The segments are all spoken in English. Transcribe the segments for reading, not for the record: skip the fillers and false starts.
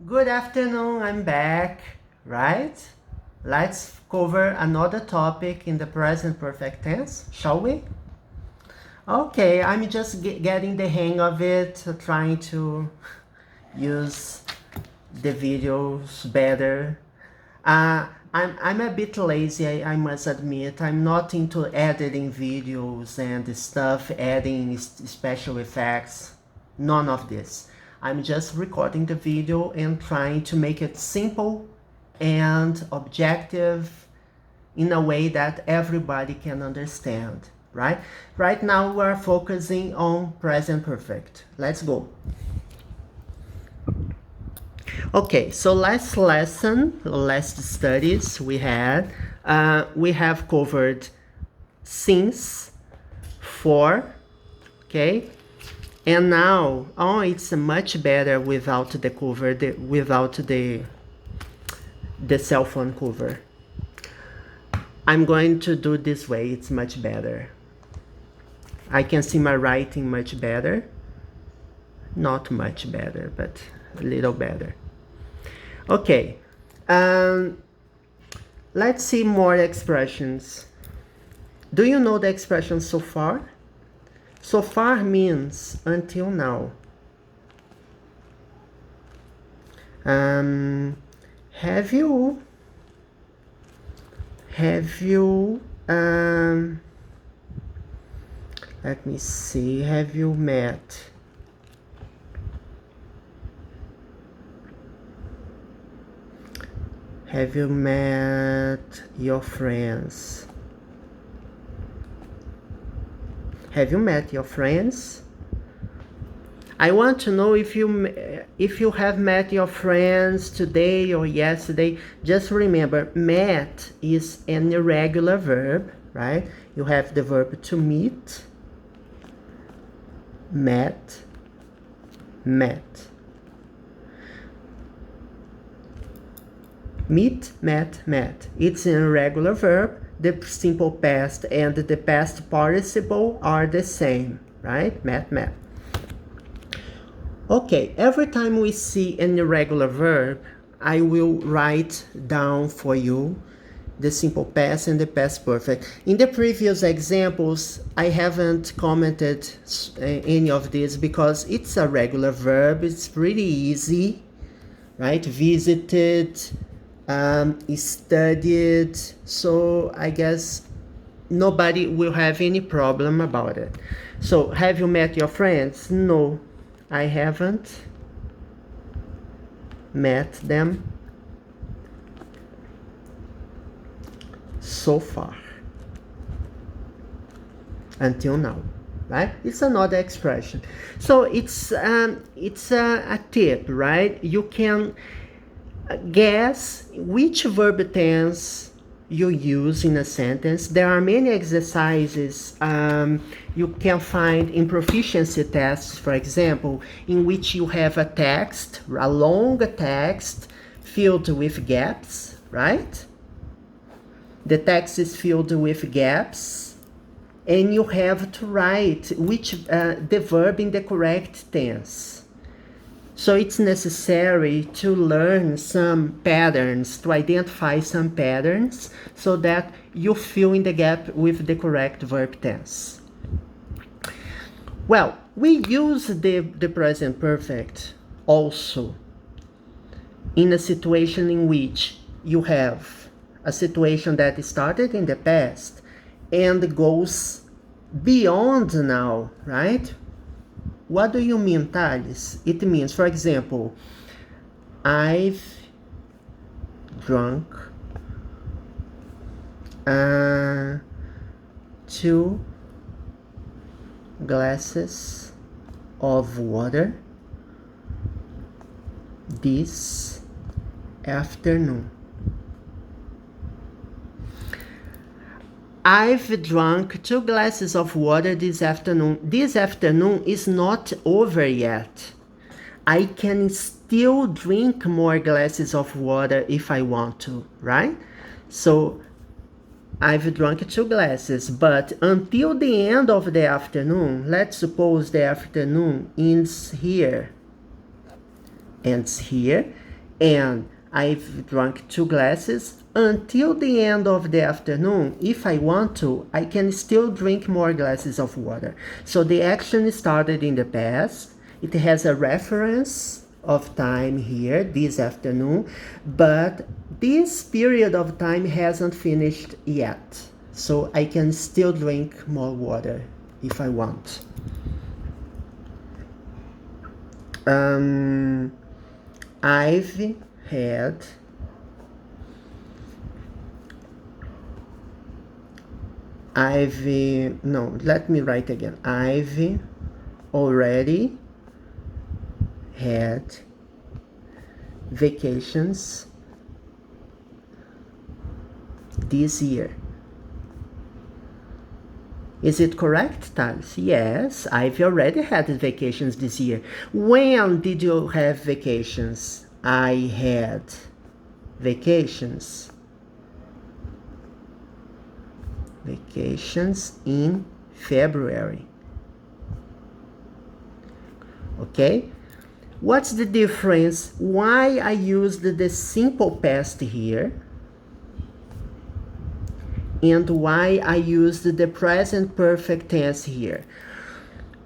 Good afternoon, I'm back, right? Let's cover another topic in the present perfect tense, shall we? Okay, I'm just getting the hang of it, trying to use the videos better. I'm a bit lazy, I must admit. I'm not into editing videos and stuff, adding special effects. None of this. I'm just recording the video and trying to make it simple and objective in a way that everybody can understand, right? Right now we're focusing on present perfect. Let's go. Okay, so last studies we have covered since, for, okay, and now, it's much better without the cover, without the cell phone cover. I'm going to do this way, it's much better. I can see my writing much better. Not much better, but a little better. Okay, let's see more expressions. Do you know the expression so far? So far means until now. Have you let me see, have you met your friends? Have you met your friends? I want to know if you have met your friends today or yesterday. Just remember, met is an irregular verb, right? You have the verb to meet, met. Meet, met. It's an irregular verb. The simple past and the past participle are the same, right? Met. Okay, every time we see an irregular verb, I will write down for you the simple past and the past perfect. In the previous examples, I haven't commented any of this because it's a regular verb. It's pretty easy, right? Visited, studied, so I guess nobody will have any problem about it. So, have you met your friends? No, I haven't met them so far, until now, right? It's another expression. So it's a tip, right? You can guess which verb tense you use in a sentence. There are many exercises you can find in proficiency tests, for example, in which you have a text, a long text filled with gaps, right? The text is filled with gaps, and you have to write the verb in the correct tense. So it's necessary to learn some patterns, to identify some patterns, so that you fill in the gap with the correct verb tense. Well, we use the present perfect also in a situation in which you have a situation that started in the past and goes beyond now, right? What do you mean, Thales? It means, for example, I've drunk 2 glasses of water this afternoon. I've drunk 2 glasses of water this afternoon. This afternoon is not over yet. I can still drink more glasses of water if I want to, right? So I've drunk 2 glasses, but until the end of the afternoon, let's suppose the afternoon ends here, and I've drunk 2 glasses. Until the end of the afternoon, if I want to, I can still drink more glasses of water. So the action started in the past. It has a reference of time here, this afternoon, but this period of time hasn't finished yet. So I can still drink more water if I want. I've had no, let me write again. I've already had vacations this year. Is it correct, Thales? Yes, I've already had vacations this year. When did you have vacations? I had vacations in February. Okay? What's the difference? Why I used the simple past here and why I used the present perfect tense here?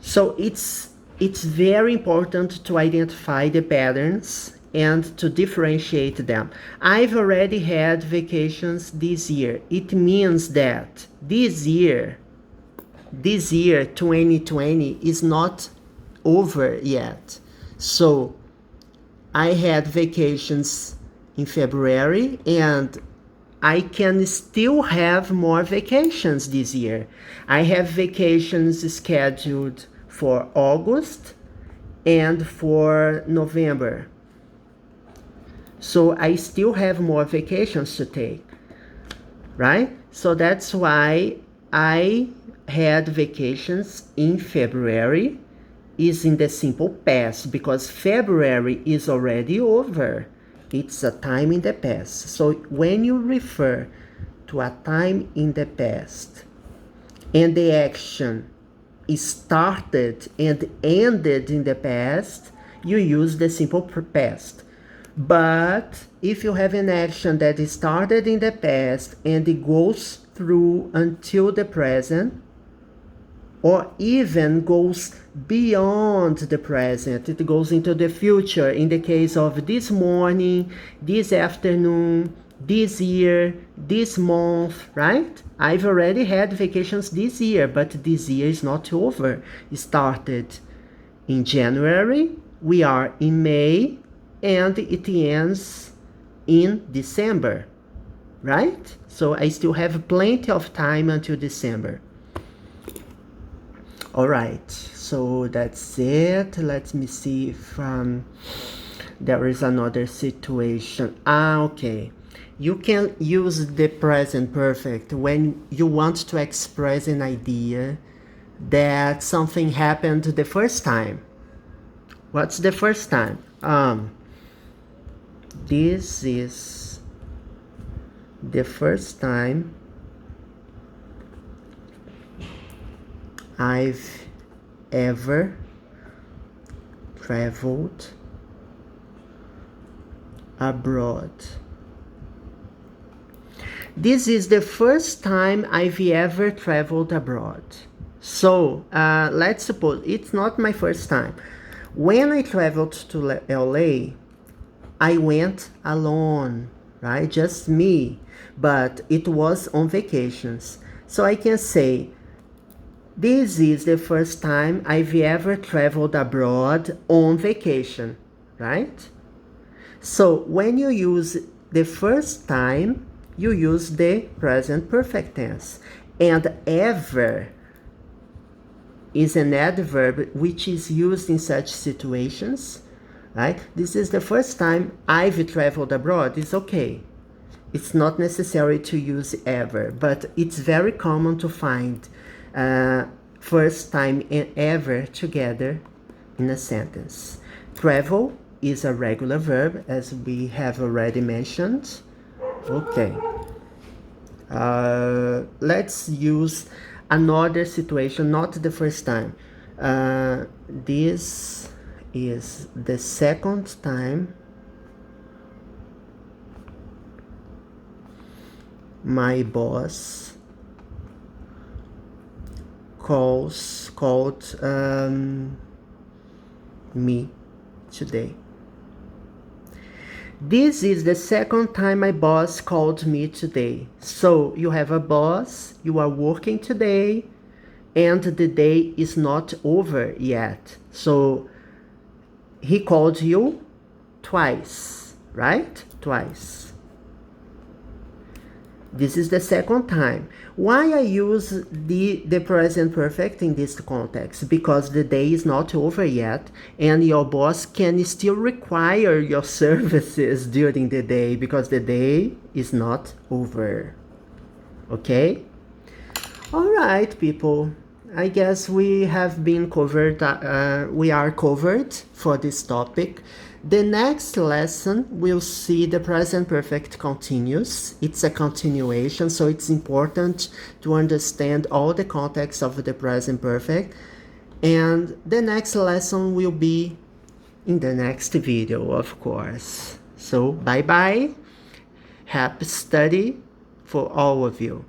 So it's very important to identify the patterns and to differentiate them. I've already had vacations this year. It means that this year 2020 is not over yet. So I had vacations in February and I can still have more vacations this year. I have vacations scheduled for August and for November. So I still have more vacations to take, right? So that's why I had vacations in February is in the simple past, because February is already over. It's a time in the past. So when you refer to a time in the past and the action started and ended in the past, you use the simple past. But if you have an action that started in the past and it goes through until the present, or even goes beyond the present, it goes into the future, in the case of this morning, this afternoon, this year, this month, right? I've already had vacations this year, but this year is not over. It started in January, we are in May, and it ends in December, right? So I still have plenty of time until December. All right, so that's it. Let me see if there is another situation. Okay. You can use the present perfect when you want to express an idea that something happened the first time. What's the first time? This is the first time I've ever traveled abroad. This is the first time I've ever traveled abroad. So let's suppose it's not my first time. When I traveled to LA, I went alone, right? Just me, but it was on vacations. So I can say, this is the first time I've ever traveled abroad on vacation, right? So when you use the first time, you use the present perfect tense. And ever is an adverb which is used in such situations, right? This is the first time I've traveled abroad. It's okay. It's not necessary to use ever, but it's very common to find first time and ever together in a sentence. Travel is a regular verb, as we have already mentioned. Okay. Let's use another situation, not the first time. This is the second time my boss called me today. This is the second time my boss called me today. So you have a boss, you are working today, and the day is not over yet. So he called you twice, right? Twice. This is the second time. Why I use the present perfect in this context? Because the day is not over yet, and your boss can still require your services during the day because the day is not over. Okay? All right, people. I guess we have been covered, we are covered for this topic. The next lesson we'll see the present perfect continuous. It's a continuation, so it's important to understand all the context of the present perfect. And the next lesson will be in the next video, of course. So bye-bye. Happy study for all of you.